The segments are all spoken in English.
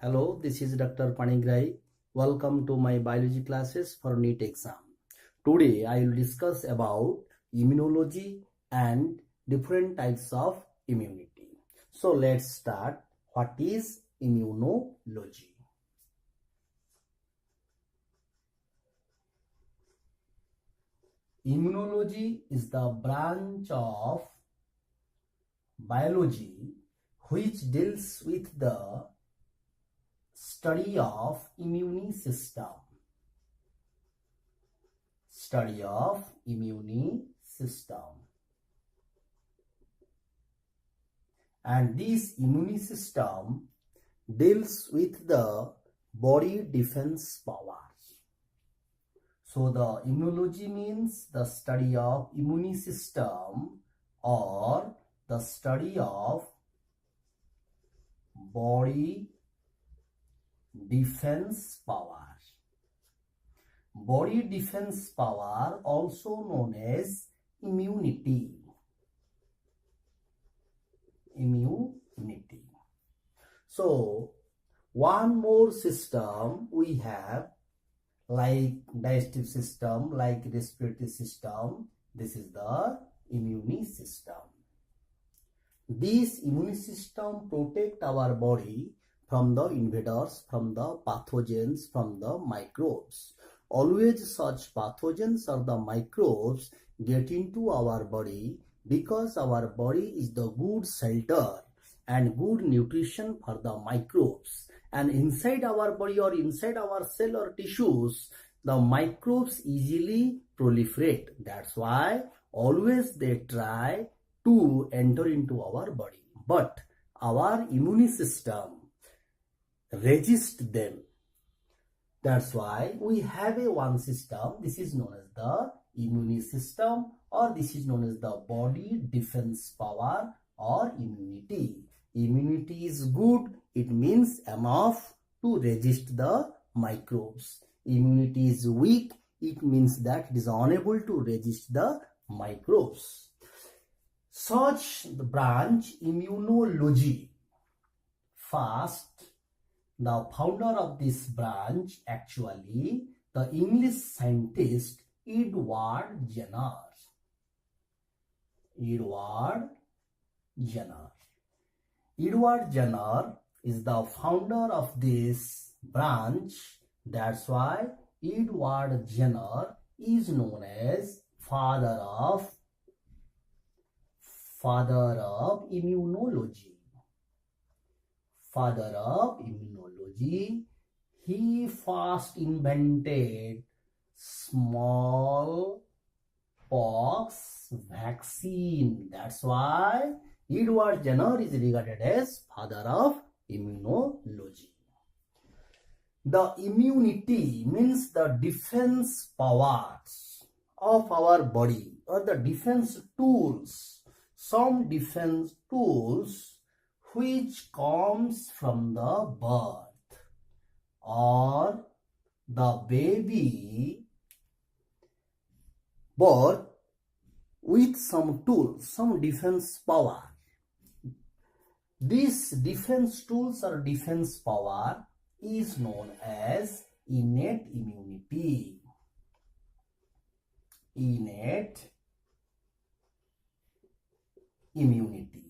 Hello, this is Dr. Panigrai. Welcome to my biology classes for NEET exam. Today I will discuss about immunology and different types of immunity. So let's start. What is immunology? Immunology is the branch of biology which deals with the study of immune system. Study of immune system. And this immune system deals with the body defense powers. So the immunology means the study of immune system or the study of body defense power. Body defense power, also known as immunity. Immunity. So one more system we have, like digestive system, like respiratory system. This is the immune system. This immune system protect our body from the invaders, from the pathogens, from the microbes. Always such pathogens or the microbes get into our body because our body is the good shelter and good nutrition for the microbes. And inside our body or inside our cell or tissues, the microbes easily proliferate. That's why always they try to enter into our body. But our immune system resist them. That's why we have a one system. This is known as the immune system, or this is known as the body defense power or immunity. Immunity is good. It means enough to resist the microbes. Immunity is weak. It means that it is unable to resist the microbes. Such the branch immunology. First, the founder of this branch, actually, the English scientist Edward Jenner. Edward Jenner is the founder of this branch. That's why Edward Jenner is known as father of immunology. Father of immunology. He first invented smallpox vaccine. That's why Edward Jenner is regarded as father of immunology. The immunity means the defense powers of our body or the defense tools. Some defense tools which comes from the birth or the baby birth with some tools, some defense power. This defense tools or defense power is known as innate immunity. Innate immunity.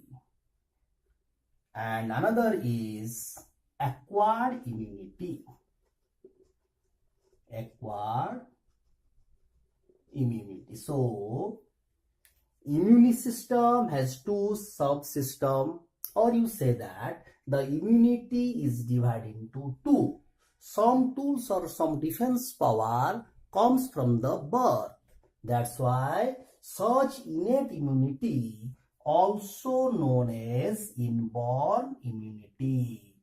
And another is acquired immunity. Acquired immunity. So, immune system has two subsystems, or you say that the immunity is divided into two. Some tools or some defense power comes from the birth. That's why such innate immunity, also known as inborn immunity.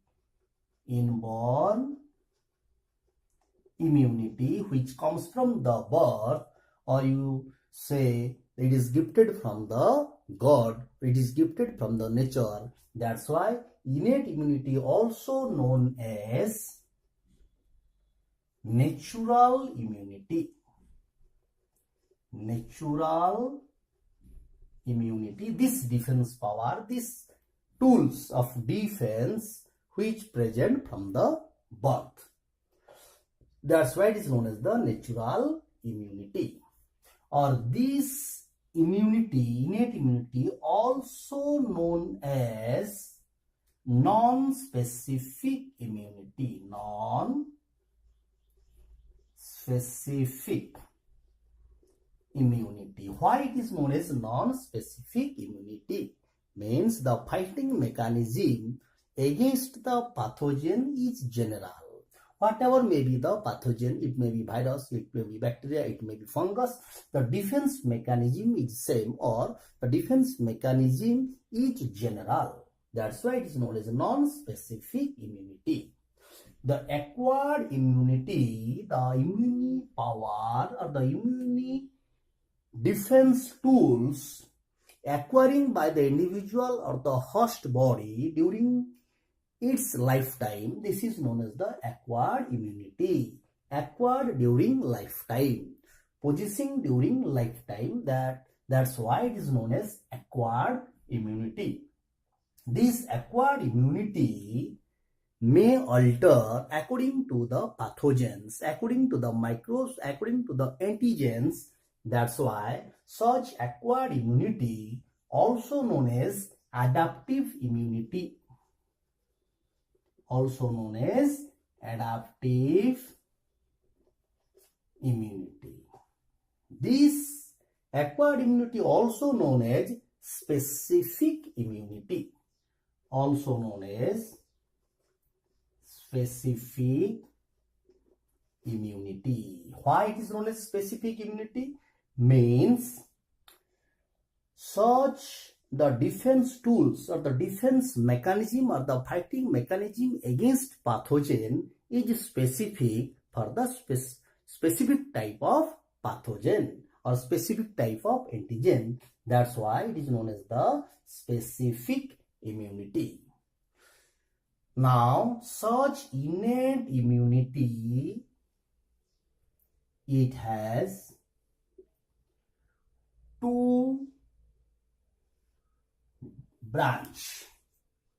Inborn immunity, which comes from the birth, or you say it is gifted from the God, it is gifted from the nature. That's why innate immunity, also known as natural immunity. Natural immunity. This defense power, these tools of defense which present from the birth. That's why it is known as the natural immunity. Or this immunity, innate immunity, also known as non-specific immunity. Non-specific immunity. Why it is known as non-specific immunity? Means the fighting mechanism against the pathogen is general. Whatever may be the pathogen, it may be virus, it may be bacteria, it may be fungus, the defense mechanism is same, or the defense mechanism is general. That's why it is known as non-specific immunity. The acquired immunity, the immune power or the immune defense tools acquiring by the individual or the host body during its lifetime, this is known as the acquired immunity. Acquired during lifetime, possessing during lifetime, that's why it is known as acquired immunity. This acquired immunity may alter according to the pathogens, according to the microbes, according to the antigens. That's why such acquired immunity, also known as adaptive immunity, also known as adaptive immunity. This acquired immunity also known as specific immunity, also known as specific immunity. Why it is known as specific immunity? Means such the defense tools or the defense mechanism or the fighting mechanism against pathogen is specific for the specific type of pathogen or specific type of antigen. That's why it is known as the specific immunity. Now, such innate immunity, it has two branch.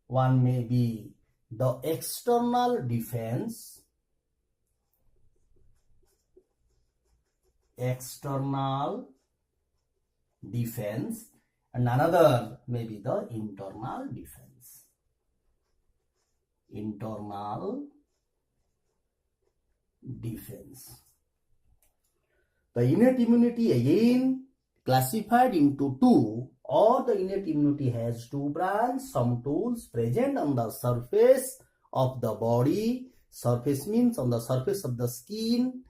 One may be the external defense, and another may be the internal defense. The innate immunity again classified into two, or the innate immunity has two branches. Some tools present on the surface of the body. Surface means on the surface of the skin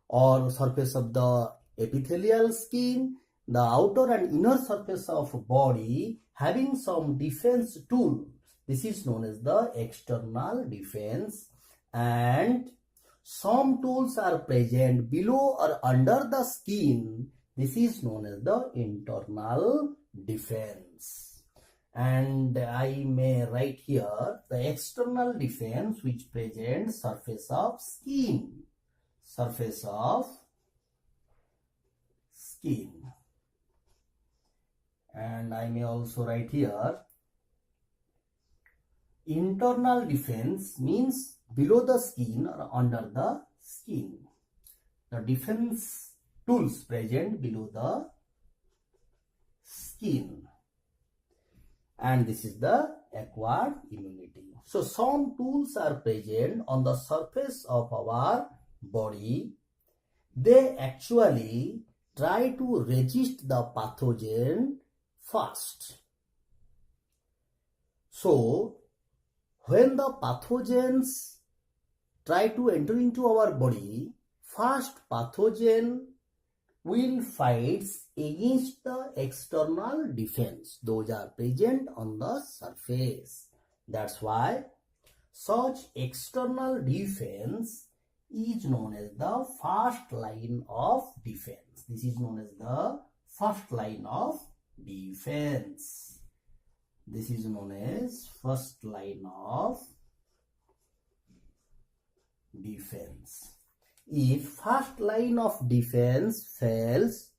or surface of the epithelial skin, the outer and inner surface of body having some defense tool. This is known as the external defense. And some tools are present below or under the skin. This is known as the internal defense. And I may write here the external defense which presents surface of skin. And I may also write here internal defense means below the skin or under the skin. The defense tools present below the skin. And this is the acquired immunity. So some tools are present on the surface of our body. They actually try to resist the pathogen first. So when the pathogens try to enter into our body, first pathogen will fight against the external defense. Those are present on the surface. That's why such external defense is known as the first line of defense. This is known as the first line of defense. This is known as first line of defense. If first line of defense fails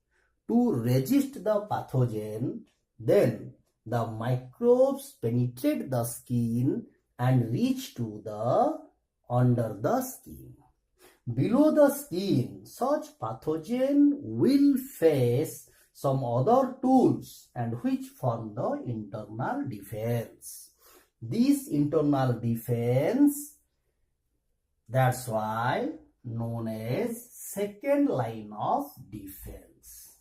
to resist the pathogen, then the microbes penetrate the skin and reach to the under the skin. Below the skin, such pathogen will face some other tools and which form the internal defense. This internal defense, that's why known as second line of defense.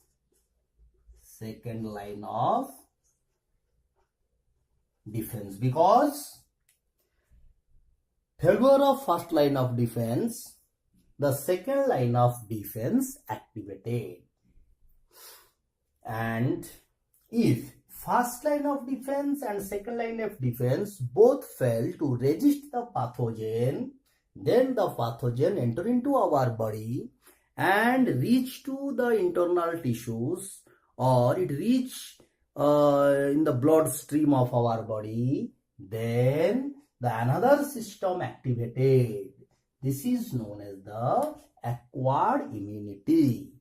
Second line of defense, because failure of first line of defense, the second line of defense activated. And if first line of defense and second line of defense both fail to resist the pathogen, then the pathogen enter into our body and reach to the internal tissues, or it reach in the bloodstream of our body, then the another system activated. This is known as the acquired immunity.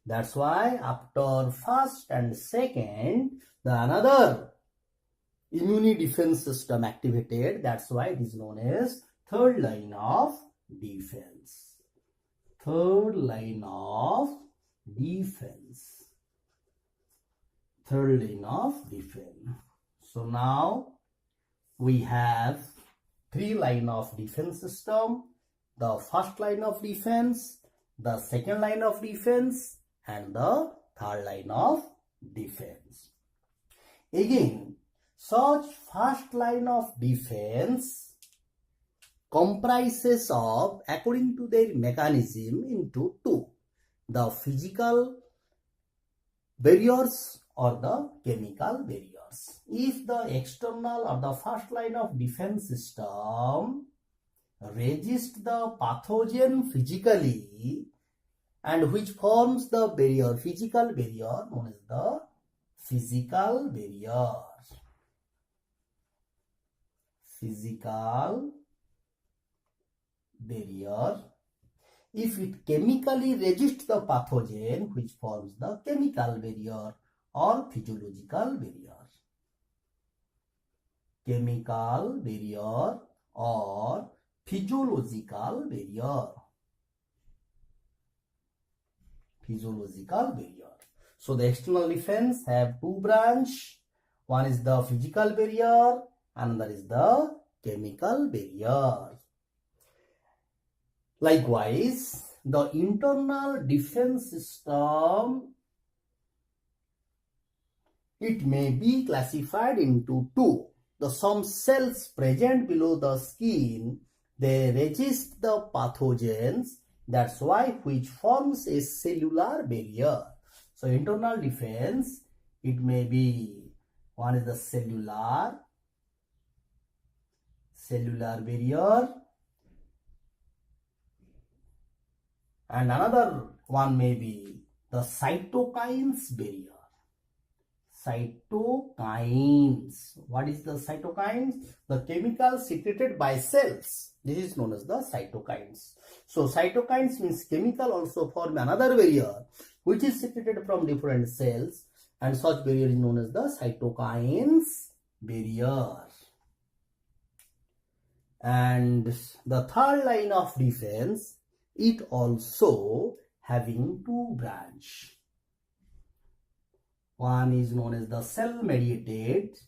That's why after first and second, the another immune defense system activated. That's why it is known as third line of defense. Third line of defense. Third line of defense. So now we have three line of defense system. The first line of defense, the second line of defense, and the third line of defense. Again, such first line of defense comprises of, according to their mechanism, into two: the physical barriers or the chemical barriers. If the external or the first line of defense system resist the pathogen physically, and which forms the barrier, physical barrier, known as the physical barrier. Physical barrier. If it chemically resists the pathogen, which forms the chemical barrier or physiological barrier. Chemical barrier or physiological barrier. Physiological barrier. So the external defense have two branch. One is the physical barrier, another is the chemical barrier. Likewise, the internal defense system, it may be classified into two. Some cells present below the skin, they resist the pathogens. That's why which forms a cellular barrier. So internal defense, it may be, one is the cellular barrier, and another one may be the cytokines barrier. Cytokines. What is the cytokines? The chemicals secreted by cells. This is known as the cytokines. So cytokines means chemical also form another barrier which is secreted from different cells, and such barrier is known as the cytokines barrier. And the third line of defense, it also having two branch. One is known as the cell-mediated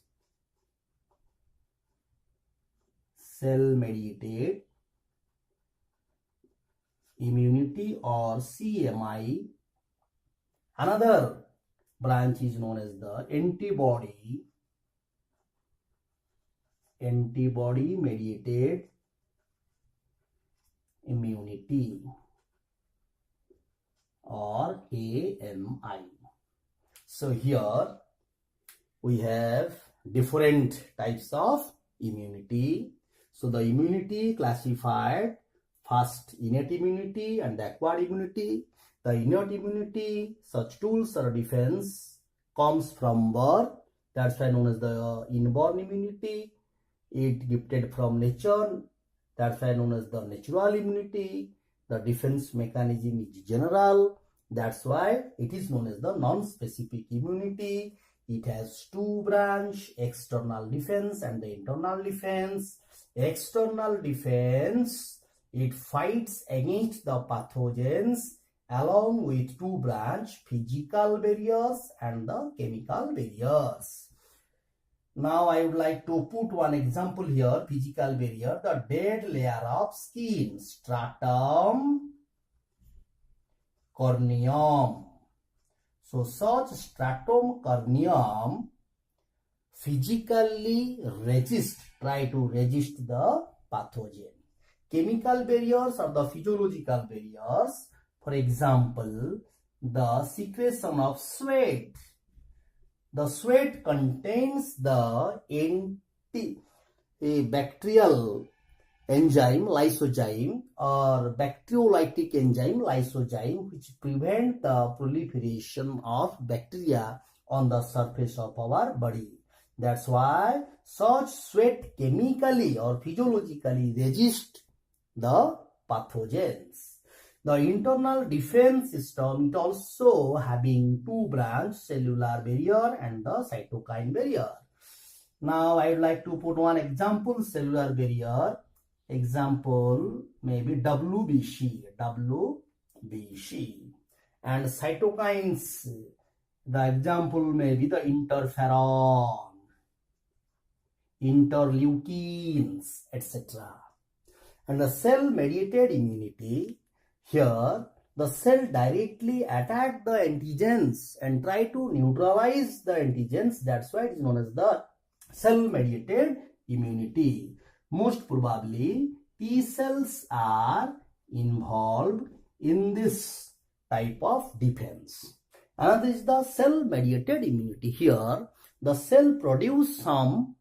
immunity or CMI. Another branch is known as the antibody-mediated immunity or AMI. So here we have different types of immunity. So the immunity classified, first innate immunity and the acquired immunity. The innate immunity, such tools or defense comes from birth. That's why known as the inborn immunity. It gifted from nature. That's why known as the natural immunity. The defense mechanism is general. That's why it is known as the non-specific immunity. It has two branch, external defense and the internal defense. External defense, it fights against the pathogens along with two branch, physical barriers and the chemical barriers. Now I would like to put one example here, physical barrier, the dead layer of skin, stratum corneum. So such stratum corneum physically try to resist the pathogen. Chemical barriers are the physiological barriers. For example, the secretion of sweat. The sweat contains the bacterial enzyme lysozyme or bacteriolytic enzyme lysozyme, which prevent the proliferation of bacteria on the surface of our body. That's why such sweat chemically or physiologically resist the pathogens. The internal defense system is also having two branch, cellular barrier and the cytokine barrier. Now I would like to put one example, cellular barrier. Example maybe WBC. And cytokines, the example may be the interferon, interleukins, etc. And the cell-mediated immunity, here the cell directly attack the antigens and try to neutralize the antigens. That's why it is known as the cell-mediated immunity. Most probably T cells are involved in this type of defense. Another is the cell-mediated immunity. Here the cell produce some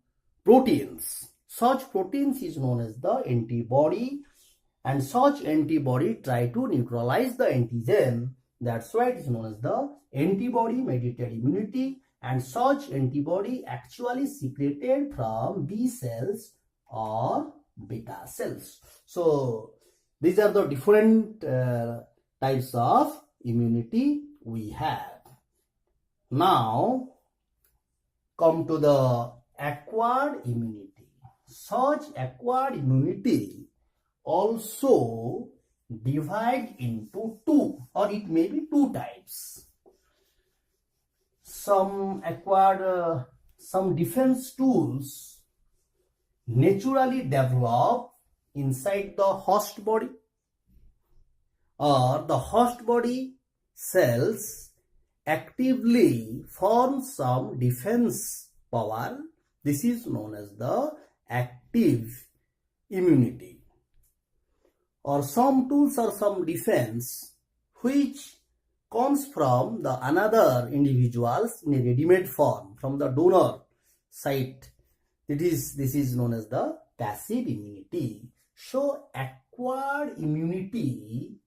proteins. Such proteins is known as the antibody, and such antibody try to neutralize the antigen. That's why it is known as the antibody-mediated immunity, and such antibody actually secreted from B cells or beta cells. So these are the different types of immunity we have. Now come to the acquired immunity. Such acquired immunity also divide into two, or it may be two types. Some acquired, some defense tools naturally develop inside the host body, or the host body cells actively form some defense power. This is known as the active immunity. Or some tools or some defense which comes from the another individuals in a ready-made form from the donor side. This is known as the passive immunity. So acquired immunity.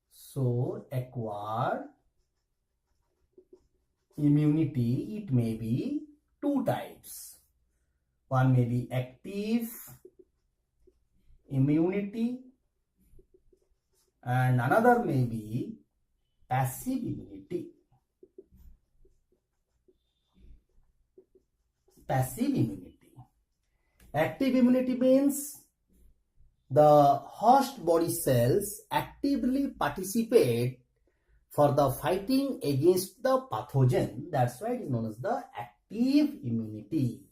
So acquired immunity, it may be two types. One may be active immunity and another may be passive immunity. Passive immunity. Active immunity means the host body cells actively participate for the fighting against the pathogen. That's why it is known as the active immunity.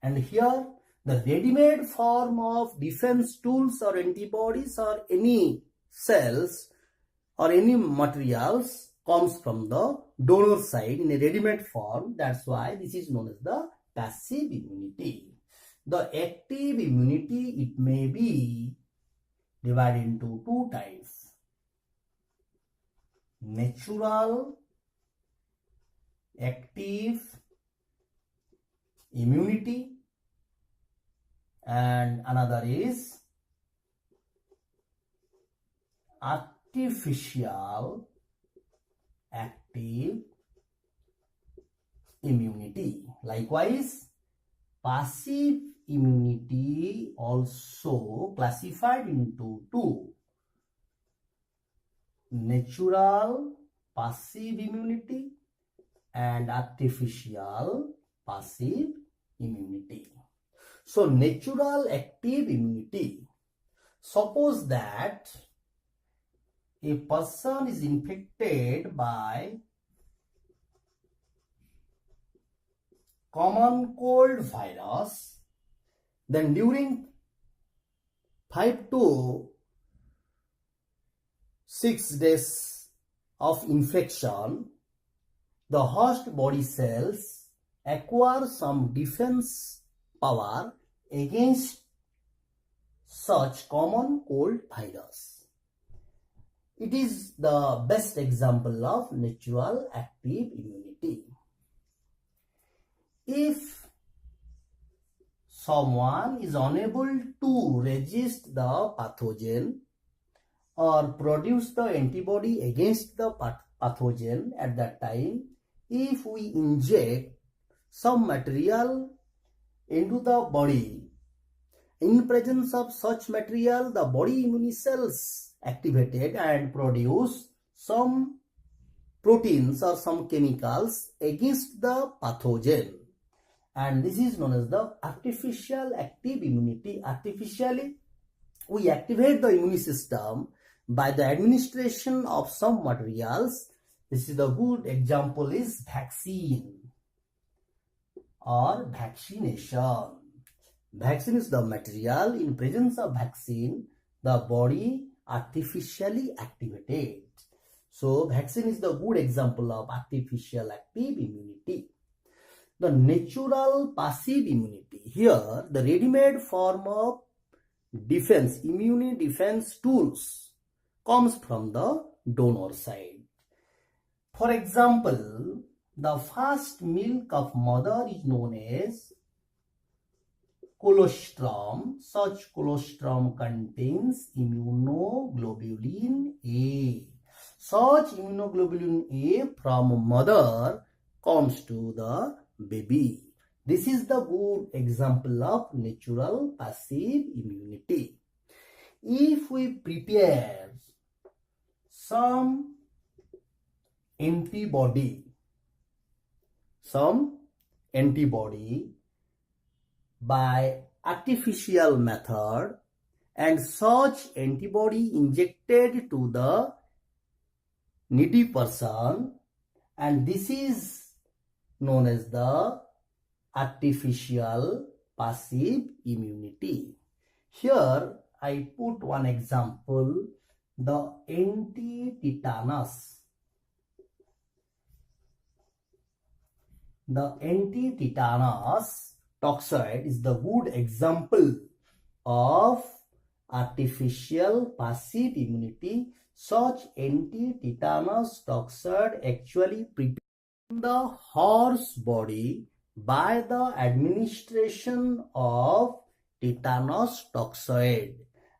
And here the ready-made form of defense tools or antibodies or any cells or any materials comes from the donor side in a ready-made form. That's why this is known as the passive immunity. The active immunity, it may be divided into two types. Natural active immunity and another is artificial active immunity. Likewise, passive immunity also classified into two: natural passive immunity and artificial passive immunity. So natural active immunity. Suppose that a person is infected by common cold virus, then during 5 to 6 days of infection, the host body cells acquire some defense power against such common cold virus. It is the best example of natural active immunity. If someone is unable to resist the pathogen or produce the antibody against the pathogen at that time, if we inject some material into the body, in presence of such material, the body immune cells activated and produce some proteins or some chemicals against the pathogen. And this is known as the artificial active immunity. Artificially, we activate the immune system by the administration of some materials. This is the good example is vaccine or vaccination. Vaccine is the material. In presence of vaccine, the body artificially activated. So vaccine is the good example of artificial active immunity. The natural passive immunity. Here, the ready-made form of defense, immune defense tools comes from the donor side. For example, the first milk of mother is known as colostrum. Such colostrum contains immunoglobulin A. Such immunoglobulin A from mother comes to the baby. This is the good example of natural passive immunity. If we prepare some antibody by artificial method and such antibody injected to the needy person, and this is known as the artificial passive immunity. Here I put one example, the anti-tetanus. The anti-tetanus toxoid is the good example of artificial passive immunity. Such anti-tetanus toxoid actually prepares the horse body by the administration of tetanus toxoid,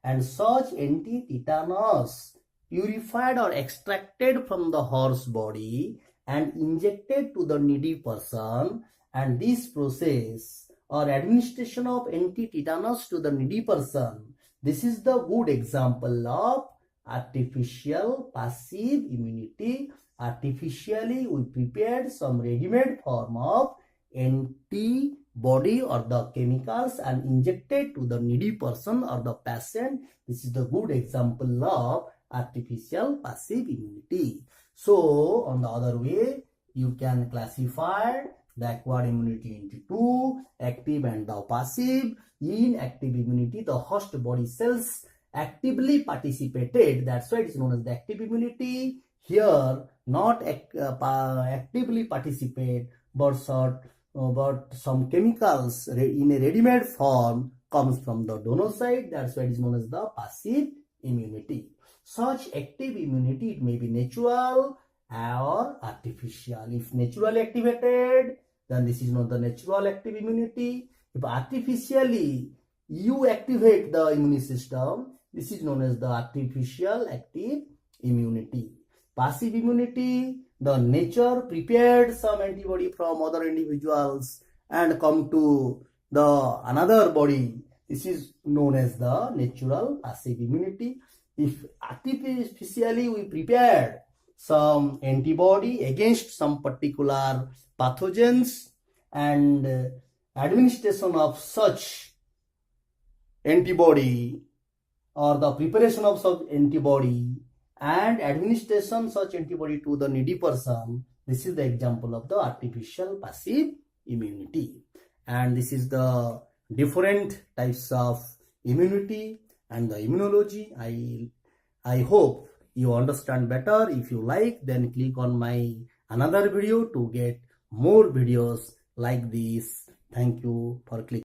and such anti-tetanus purified or extracted from the horse body and injected to the needy person, and this process or administration of anti-tetanus to the needy person, this is the good example of artificial passive immunity. Artificially we prepared some ready-made form of antibody or the chemicals and injected to the needy person or the patient. This is the good example of artificial passive immunity. So on the other way, you can classify the acquired immunity into two, active and the passive. In active immunity, the host body cells actively participated. That's why it is known as the active immunity. Here, not actively participate, but some chemicals in a ready-made form comes from the donor side. That's why it is known as the passive immunity. Such active immunity, it may be natural or artificial. If naturally activated, then this is not the natural active immunity. If artificially you activate the immune system, this is known as the artificial active immunity. Passive immunity, the nature prepared some antibody from other individuals and come to the another body. This is known as the natural passive immunity. If artificially we prepared some antibody against some particular pathogens and administration of such antibody or the preparation of such antibody and administration such antibody to the needy person. This is the example of the artificial passive immunity. And this is the different types of immunity and the immunology. I hope you understand better. If you like, then click on my another video to get more videos like this. Thank you for clicking.